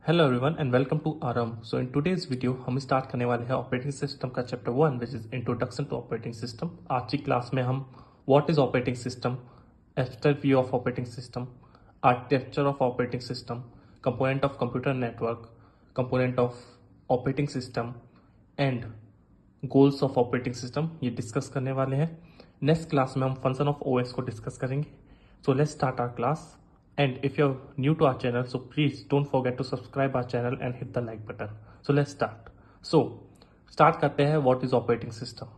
Hello everyone and welcome to आरम। So in today's video हम start करने वाले हैं ऑपरेटिंग सिस्टम का chapter 1 which is introduction to operating system. आज की क्लास में हम what is operating system, abstract view of operating system, architecture of operating system, component of computer network, component of operating system and goals of operating system ये discuss करने वाले हैं। Next class में हम फंक्शन ऑफ ओएस को discuss करेंगे। So let's start our class. And if you're new to our channel, so please don't forget to subscribe our channel and hit the like button. So let's start. So start करते हैं what is operating system.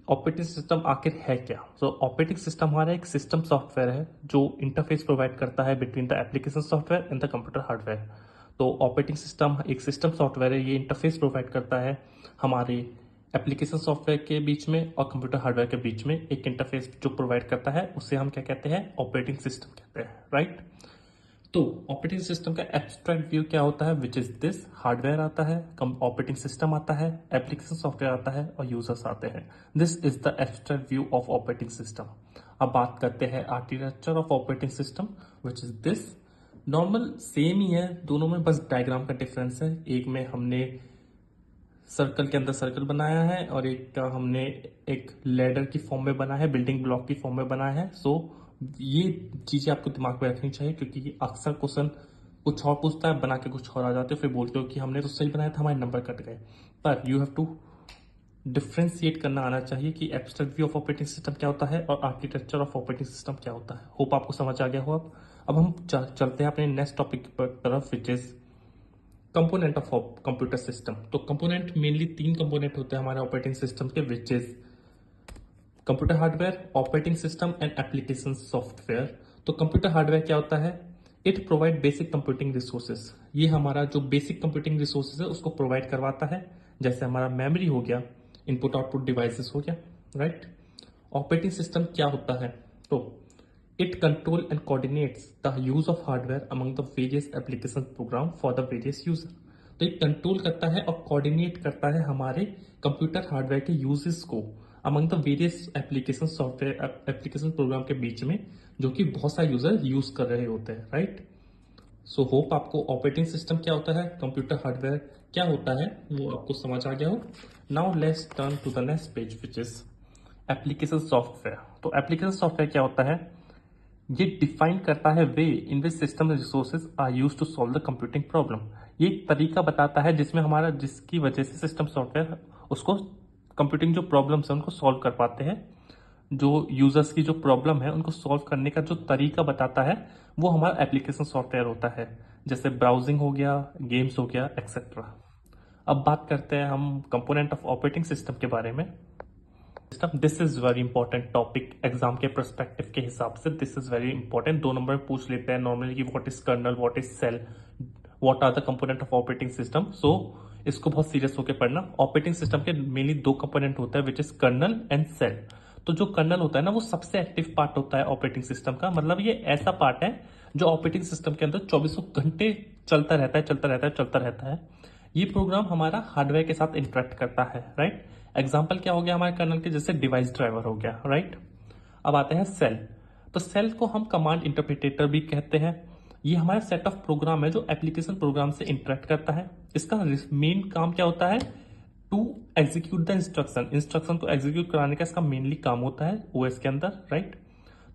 Operating system आखिर है क्या? Operating system हमारा एक system software है जो interface provide करता है between the application software and the computer hardware. तो ऑपरेटिंग सिस्टम एक सिस्टम सॉफ्टवेयर है, ये इंटरफेस प्रोवाइड करता है हमारे एप्लीकेशन सॉफ्टवेयर के बीच में और कंप्यूटर हार्डवेयर के बीच में एक इंटरफेस जो प्रोवाइड करता है उसे हम क्या कहते हैं? ऑपरेटिंग सिस्टम कहते हैं, राइट। तो ऑपरेटिंग सिस्टम का एब्स्ट्रैक्ट व्यू क्या होता है? विच इज दिस, हार्डवेयर आता है, ऑपरेटिंग सिस्टम आता है, एप्लीकेशन सॉफ्टवेयर आता है और यूजर्स आते हैं। This is the abstract view of operating system. अब बात करते हैं architecture of operating system which is this. Normal same ही है दोनों में, बस डायग्राम का डिफरेंस है। एक में हमने सर्कल के अंदर सर्कल बनाया है और एक का हमने एक लैडर की फॉर्म में बना है, बिल्डिंग ब्लॉक की फॉर्म में बनाया है। सो ये चीजें आपको दिमाग में रखनी चाहिए क्योंकि अक्सर क्वेश्चन कुछ और पूछता है, बना के कुछ और आ जाते हो, फिर बोलते हो कि हमने तो सही बनाया था, हमारे नंबर कट गए। पर यू हैव टू डिफ्रेंशिएट करना आना चाहिए कि abstract view of operating system क्या होता है और आर्किटेक्चर ऑफ ऑपरेटिंग सिस्टम क्या होता है। होप आपको समझ आ गया हो। अब हम चलते हैं अपने नेक्स्ट टॉपिक पर तरफ which is component of computer system. तो कंपोनेंट मेनली 3 कंपोनेंट होते हैं हमारे ऑपरेटिंग सिस्टम के, which is computer hardware, operating system and application software. तो कंप्यूटर हार्डवेयर क्या होता है? It provide basic computing resources. ये हमारा जो बेसिक कंप्यूटिंग रिसोर्सेज है उसको प्रोवाइड करवाता है, जैसे हमारा मेमोरी हो गया, इनपुट आउटपुट डिवाइसेस हो गया, राइट। ऑपरेटिंग सिस्टम क्या होता है? तो it control and coordinates the use of hardware among the various application program for the various user। तो ये कंट्रोल करता है और कोऑर्डिनेट करता है हमारे कंप्यूटर हार्डवेयर के यूजेस को among the various application software application program के बीच में, जो कि बहुत सारे यूजर यूज कर रहे होते हैं, राइट। सो होप आपको ऑपरेटिंग सिस्टम क्या होता है, कंप्यूटर हार्डवेयर क्या होता है, वो आपको समझ आ गया हो। Now let's turn to the next page which is application software. तो एप्लीकेशन सॉफ्टवेयर क्या होता है? ये डिफाइन करता है way in which system resources are use to solve the computing problem. ये एक तरीका बताता है जिसमें हमारा जिसकी वजह से सिस्टम सॉफ्टवेयर उसको कंप्यूटिंग जो प्रॉब्लम्स है उनको सॉल्व कर पाते हैं। जो यूजर्स की जो प्रॉब्लम है उनको सॉल्व करने का जो तरीका बताता है वो हमारा एप्लीकेशन सॉफ्टवेयर होता है, जैसे ब्राउजिंग हो गया, गेम्स हो गया, एक्सेट्रा। अब बात करते हैं हम कंपोनेंट ऑफ ऑपरेटिंग सिस्टम के बारे में। This is very important topic exam के पर्सपेक्टिव के हिसाब से। This is very important, 2 number में पूछ लेते हैं नॉर्मली कि what is kernel, what is shell, what are the component of operating system. So इसको बहुत सीरियस होकर पढ़ना। ऑपरेटिंग सिस्टम के मेनली 2 कंपोनेंट होता है which is kernel and shell. तो जो कर्नल होता है ना वो सबसे एक्टिव पार्ट होता है ऑपरेटिंग सिस्टम का। मतलब ये ऐसा पार्ट है जो ऑपरेटिंग सिस्टम के अंदर 24 घंटे चलता रहता है। ये प्रोग्राम हमारा हार्डवेयर के साथ इंटरेक्ट करता है, राइट। एग्जाम्पल क्या हो गया हमारे कर्नल के? जैसे डिवाइस ड्राइवर हो गया, राइट। अब आते हैं सेल। तो सेल को हम कमांड इंटरप्रिटेटर भी कहते हैं। ये हमारा सेट ऑफ प्रोग्राम है जो एप्लीकेशन प्रोग्राम से इंटरेक्ट करता है। इसका मेन काम क्या होता है? टू एग्जीक्यूट द इंस्ट्रक्शन को एग्जीक्यूट कराने का इसका मेनली काम होता है ओएस के अंदर, राइट।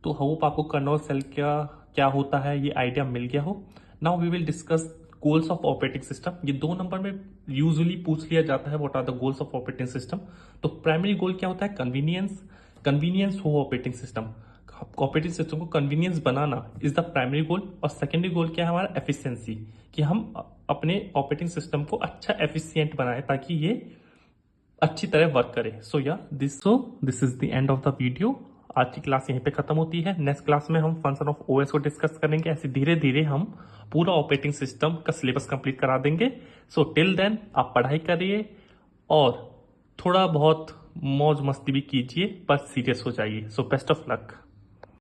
तो होप आपको कर्नल सेल क्या होता है ये आइडिया मिल गया हो। Now we will discuss goals of operating system. ये 2 नंबर में यूजुअली पूछ लिया जाता है, what are the goals of operating system. तो प्राइमरी गोल क्या होता है? कन्वीनियंस हो ऑपरेटिंग सिस्टम। ऑपरेटिंग सिस्टम को कन्वीनियंस बनाना इज द प्राइमरी गोल। और सेकेंडरी गोल क्या है हमारा? एफिशिएंसी, कि हम अपने ऑपरेटिंग सिस्टम को अच्छा एफिशिएंट बनाए ताकि ये अच्छी तरह वर्क करे। So this is the end of the video. आज की क्लास यहीं पे खत्म होती है। नेक्स्ट क्लास में हम फंक्शन ऑफ ओएस को डिस्कस करेंगे। ऐसे धीरे धीरे हम पूरा ऑपरेटिंग सिस्टम का सिलेबस कंप्लीट करा देंगे। सो टिल देन आप पढ़ाई करिए और थोड़ा बहुत मौज मस्ती भी कीजिए, पर सीरियस हो जाइए। So best of luck.